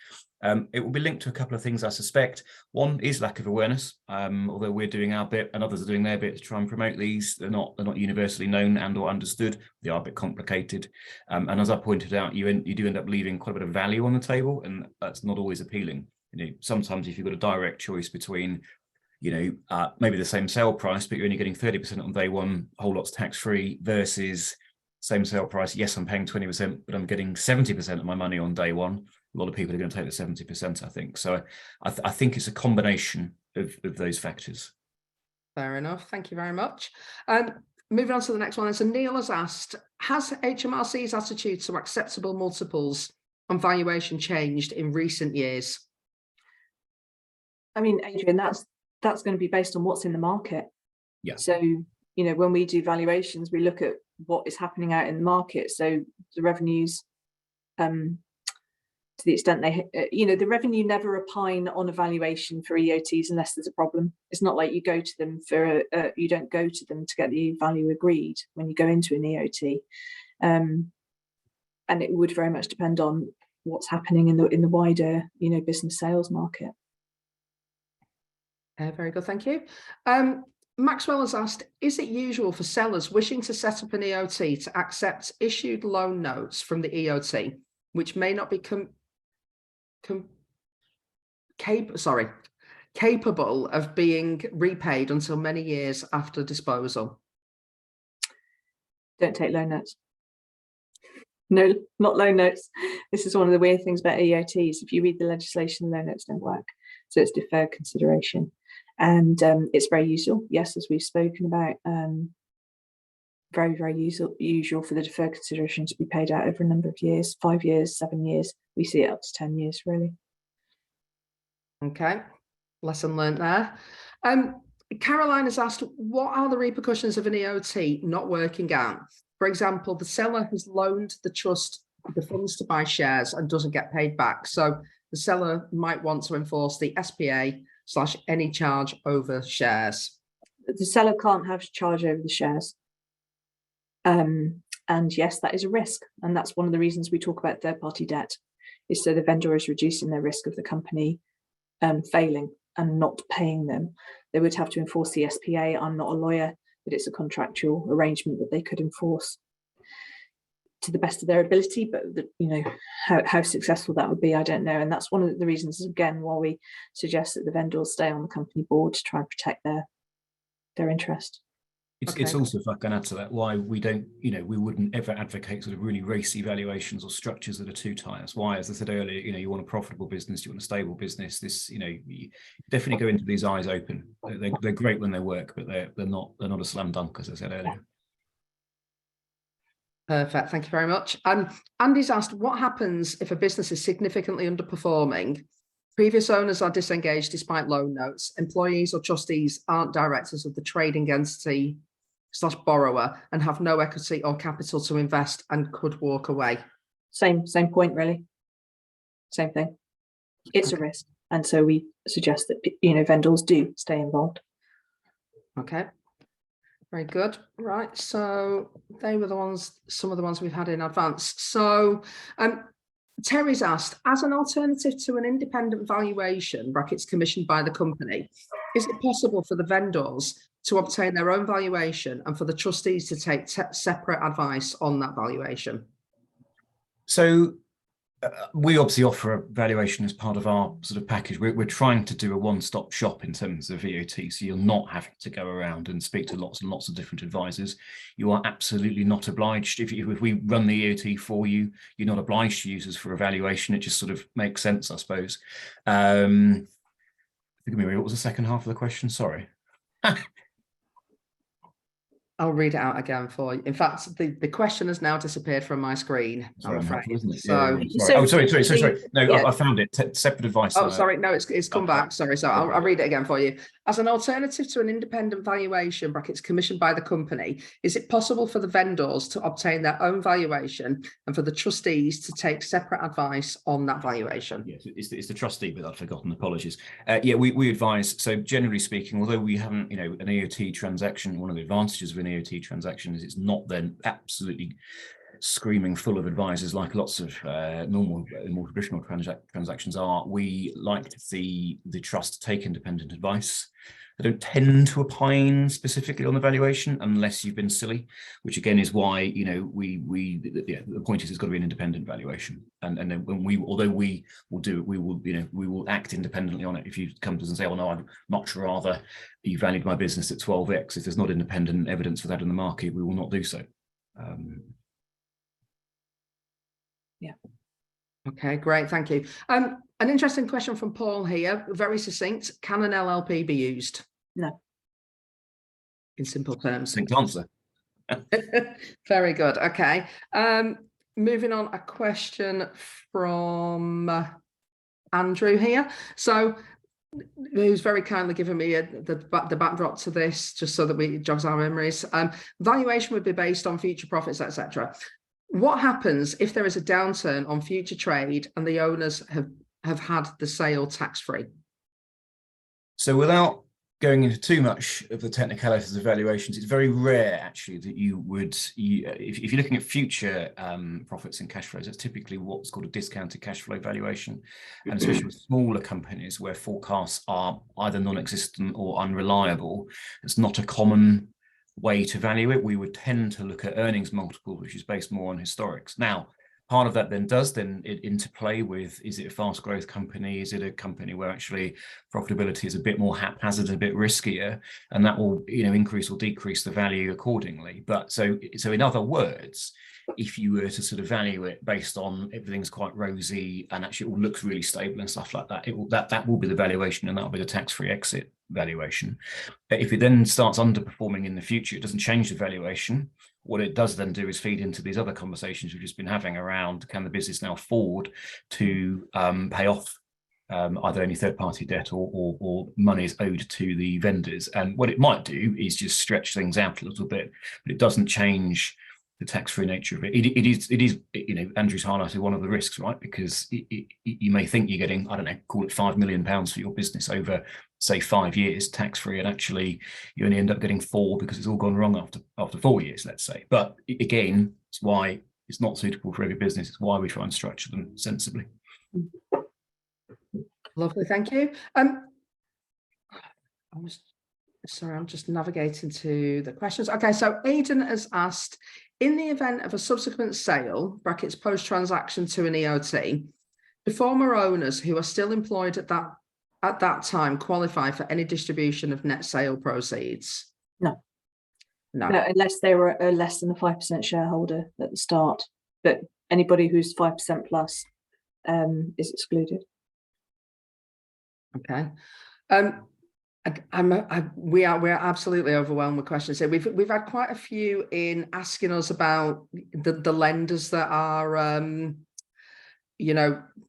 It will be linked to a couple of things, I suspect. One is lack of awareness, although we're doing our bit and others are doing their bit to try and promote these. They're not universally known and or understood. They are a bit complicated. And as I pointed out, you do end up leaving quite a bit of value on the table, and that's not always appealing. Sometimes if you've got a direct choice between maybe the same sale price, but you're only getting 30% on day one, whole lot's tax-free, versus same sale price, yes, I'm paying 20%, but I'm getting 70% of my money on day one. A lot of people are going to take the 70%, I think. So I think it's a combination of those factors. Fair enough. Thank you very much. Moving on to the next one. So Neil has asked, has HMRC's attitude to acceptable multiples on valuation changed in recent years? I mean, Adrian, that's going to be based on what's in the market. Yeah. So, when we do valuations, we look at what is happening out in the market. So the revenues, to the extent the revenue never opine on a valuation for EOTs unless there's a problem. It's not like you go to them you don't go to them to get the value agreed when you go into an EOT. And it would very much depend on what's happening in the wider, business sales market. Very good, thank you. Maxwell has asked, is it usual for sellers wishing to set up an EOT to accept issued loan notes from the EOT, which may not be capable of being repaid until many years after disposal? Don't take loan notes. No, not loan notes. This is one of the weird things about EOTs. If you read the legislation, loan notes don't work. So it's deferred consideration. And it's very usual, yes, as we've spoken about, very, very usual for the deferred consideration to be paid out over a number of years, 5 years, 7 years. We see it up to 10 years, really. Okay, lesson learned there. Caroline has asked, what are the repercussions of an EOT not working out? For example, the seller has loaned the trust the funds to buy shares and doesn't get paid back. So the seller might want to enforce the SPA/any charge over shares. The seller can't have charge over the shares. And yes, that is a risk. And that's one of the reasons we talk about third-party debt, is so the vendor is reducing their risk of the company failing and not paying them. They would have to enforce the SPA. I'm not a lawyer, but it's a contractual arrangement that they could enforce to the best of their ability. But how successful that would be, I don't know. And that's one of the reasons, again, why we suggest that the vendors stay on the company board to try and protect their interest. It's also, if I can add to that, why we don't, we wouldn't ever advocate sort of really racy valuations or structures that are too tight. That's why, as I said earlier, you want a profitable business, you want a stable business. This, you definitely go into these eyes open. They're great when they work, but they're not a slam dunk, as I said earlier. Perfect. Thank you very much. Andy's asked, what happens if a business is significantly underperforming? Previous owners are disengaged despite loan notes. Employees or trustees aren't directors of the trading entity / borrower and have no equity or capital to invest and could walk away. Same point, really. Same thing. It's a risk. And so we suggest that, vendors do stay involved. Okay. Very good. Right. So they were some of the ones we've had in advance. So Terry's asked, as an alternative to an independent valuation, brackets commissioned by the company, is it possible for the vendors to obtain their own valuation and for the trustees to take separate advice on that valuation? So we obviously offer a valuation as part of our sort of package. We're trying to do a one-stop shop in terms of EOT, so you're not having to go around and speak to lots and lots of different advisors. You are absolutely not obliged. If we run the EOT for you, you're not obliged to use us for evaluation. It just sort of makes sense, I suppose. Forgive me, what was the second half of the question? Sorry. I'll read it out again for you. In fact, the question has now disappeared from my screen, I'm afraid. So, sorry. No, yeah. I found it. Separate advice. oh, sorry, no, it's come back. Sorry, so I'll read it again for you. As an alternative to an independent valuation (brackets commissioned by the company), is it possible for the vendors to obtain their own valuation and for the trustees to take separate advice on that valuation? Yes, it's the trustee, but I'd forgotten. Apologies. Yeah, we advise. So generally speaking, although we haven't, an EOT transaction, one of the advantages of an EOT transaction is it's not then absolutely screaming full of advisors like lots of normal, more traditional transactions are. We like the trust to take independent advice. They don't tend to opine specifically on the valuation unless you've been silly, which again is why the point is it's got to be an independent valuation. And then although we will act independently on it. If you come to us and say, "Oh no, I'd much rather you valued my business at 12x," if there's not independent evidence for that in the market, we will not do so. Yeah. Okay, great, thank you. An interesting question from Paul here, very succinct. Can an LLP be used? No. In simple terms. Succinct answer. Very good. Okay. Moving on, a question from Andrew here. So, who's very kindly given me the backdrop to this, just so that we jogs our memories. Valuation would be based on future profits, etc. What happens if there is a downturn on future trade and the owners have had the sale tax-free? So without going into too much of the technicalities of valuations, it's very rare actually that you would, if you're looking at future profits and cash flows, that's typically what's called a discounted cash flow valuation. And especially with smaller companies where forecasts are either non-existent or unreliable, it's not a common way to value it. We would tend to look at earnings multiple, which is based more on historics. Now, part of that then does interplay with, is it a fast growth company? Is it a company where actually profitability is a bit more haphazard, a bit riskier, and that will increase or decrease the value accordingly. But so in other words, if you were to sort of value it based on everything's quite rosy and actually it all looks really stable and stuff like that, that will be the valuation, and that'll be the tax-free exit valuation. If it then starts underperforming in the future, it doesn't change the valuation. What it does then do is feed into these other conversations we've just been having around, can the business now afford to pay off either any third-party debt or monies owed to the vendors? And what it might do is just stretch things out a little bit, but it doesn't change the tax-free nature of it. It is Andrew's highlighted one of the risks, right? Because you may think you're getting, I don't know, call it £5 million for your business over, say, 5 years tax-free, and actually you only end up getting 4 because it's all gone wrong after 4 years, let's say. But again, it's why it's not suitable for every business. It's why we try and structure them sensibly. Lovely, thank you. I'm just navigating to the questions. Okay, so Aidan has asked, in the event of a subsequent sale, brackets post-transaction to an EOT, do former owners who are still employed at that time qualify for any distribution of net sale proceeds? No, unless they were less than a 5% shareholder at the start. But anybody who's 5% plus is excluded. Okay. We're absolutely overwhelmed with questions here. We've had quite a few in asking us about the lenders that are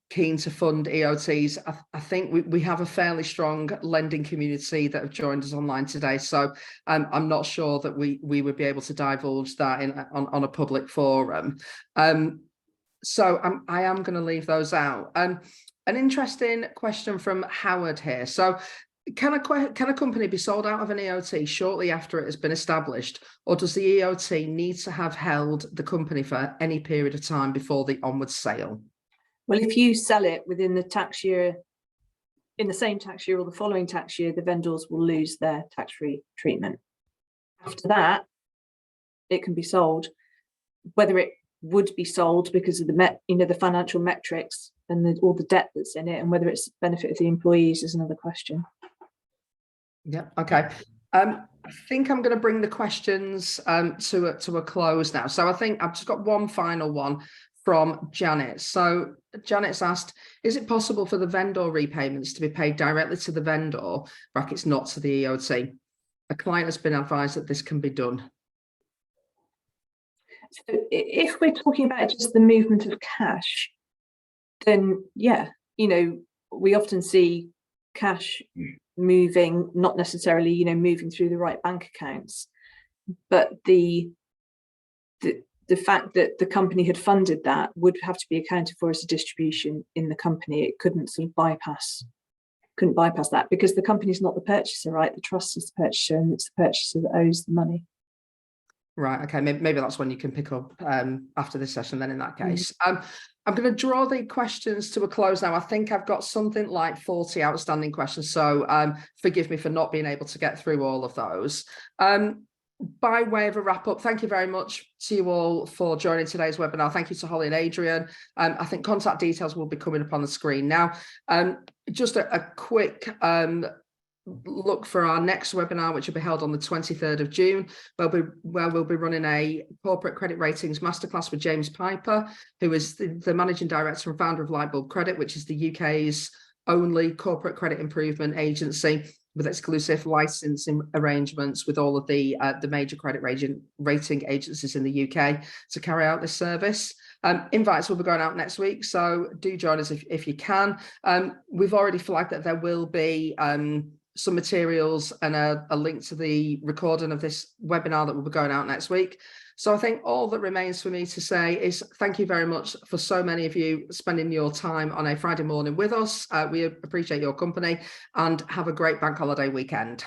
keen to fund EOTs. I think we have a fairly strong lending community that have joined us online today, so I'm not sure that we would be able to divulge that on a public forum. So I am going to leave those out. An interesting question from Howard here. So, can a company be sold out of an EOT shortly after it has been established, or does the EOT need to have held the company for any period of time before the onward sale? Well, if you sell it within the tax year, in the same tax year or the following tax year, the vendors will lose their tax-free treatment. After that, it can be sold. Whether it would be sold because of the financial metrics and all the debt that's in it, and whether it's benefit of the employees is another question. Yeah. Okay. I think I'm going to bring the questions to a close now. So I think I've just got one final one from Janet. So Janet's asked, is it possible for the vendor repayments to be paid directly to the vendor, brackets not to the EOT? A client has been advised that this can be done. So if we're talking about just the movement of cash, then yeah, we often see cash moving, not necessarily, moving through the right bank accounts, but the fact that the company had funded that would have to be accounted for as a distribution in the company. It couldn't sort of bypass that, because the company's not the purchaser, right? The trust is the purchaser, and it's the purchaser that owes the money. Right. Okay. Maybe that's when you can pick up after this session. Then in that case, I'm going to draw the questions to a close now. I think I've got something like 40 outstanding questions, so forgive me for not being able to get through all of those. By way of a wrap up, thank you very much to you all for joining today's webinar. Thank you to Holly and Adrian. I think contact details will be coming up on the screen now. Just a quick look for our next webinar, which will be held on the 23rd of June, where we'll be running a corporate credit ratings masterclass with James Piper, who is the managing director and founder of Lightbulb Credit, which is the UK's only corporate credit improvement agency with exclusive licensing arrangements with all of the major credit rating agencies in the UK to carry out this service. Invites will be going out next week, so do join us if you can. We've already flagged that there will be some materials and a link to the recording of this webinar that will be going out next week. So I think all that remains for me to say is thank you very much for so many of you spending your time on a Friday morning with us. We appreciate your company, and have a great bank holiday weekend.